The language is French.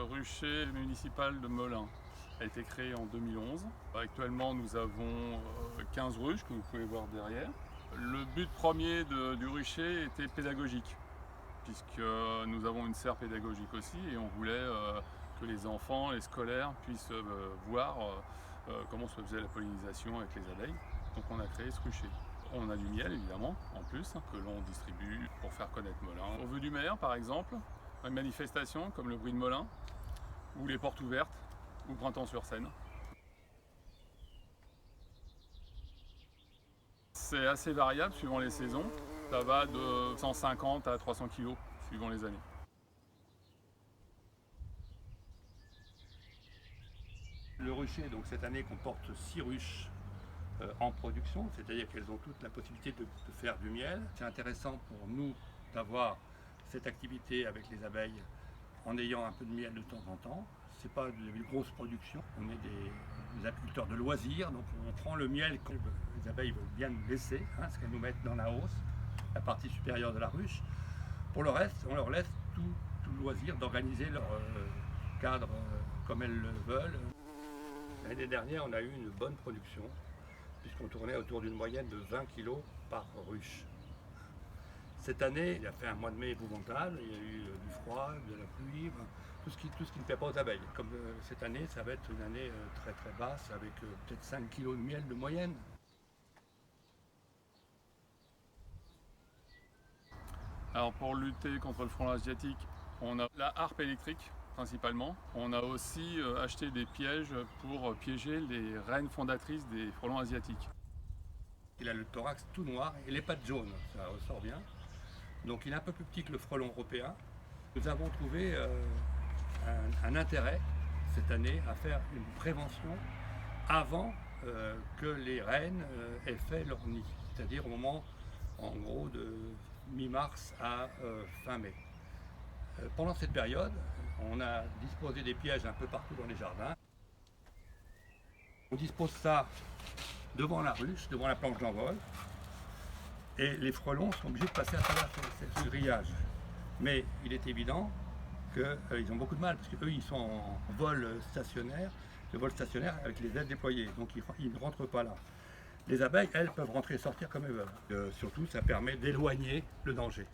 rucher municipal de Melun a été créé en 2011. Actuellement, nous avons 15 ruches que vous pouvez voir derrière. Le but premier du rucher était pédagogique, puisque nous avons une serre pédagogique aussi et on voulait que les enfants, les scolaires puissent voir comment se faisait la pollinisation avec les abeilles. Donc on a créé ce rucher. On a du miel évidemment en plus que l'on distribue pour faire connaître Melun. Au vœu du maire par exemple, une manifestation comme le bruit de Melun ou les portes ouvertes ou Printemps-sur-Seine. C'est assez variable suivant les saisons. Ça va de 150 à 300 kg suivant les années. Le rucher, donc cette année, comporte 6 ruches en production, c'est-à-dire qu'elles ont toutes la possibilité de faire du miel. C'est intéressant pour nous d'avoir cette activité avec les abeilles en ayant un peu de miel de temps en temps. Ce n'est pas de grosses productions, on est des apiculteurs de loisirs, donc on prend le miel que les abeilles veulent bien nous laisser, ce qu'elles nous mettent dans la hausse, la partie supérieure de la ruche. Pour le reste, on leur laisse tout le loisir d'organiser leur cadre comme elles le veulent. L'année dernière, on a eu une bonne production, puisqu'on tournait autour d'une moyenne de 20 kg par ruche. Cette année, il a fait un mois de mai épouvantable, il y a eu du froid, de la pluie, tout ce qui ne plaît pas aux abeilles. Comme cette année, ça va être une année très très basse, avec peut-être 5 kg de miel de moyenne. Alors pour lutter contre le frelon asiatique, on a la harpe électrique principalement. On a aussi acheté des pièges pour piéger les reines fondatrices des frelons asiatiques. Il a le thorax tout noir et les pattes jaunes, ça ressort bien. Donc il est un peu plus petit que le frelon européen. Nous avons trouvé un intérêt cette année à faire une prévention avant que les reines aient fait leur nid, c'est-à-dire au moment en gros de mi-mars à fin mai. Pendant cette période, on a disposé des pièges un peu partout dans les jardins. On dispose ça devant la ruche, devant la planche d'envol, et les frelons sont obligés de passer à travers ce grillage. Mais il est évident qu'ils ont beaucoup de mal, parce qu'eux ils sont en vol stationnaire, le vol stationnaire avec les ailes déployées, donc ils ne rentrent pas là. Les abeilles, elles, peuvent rentrer et sortir comme elles veulent. Surtout, ça permet d'éloigner le danger.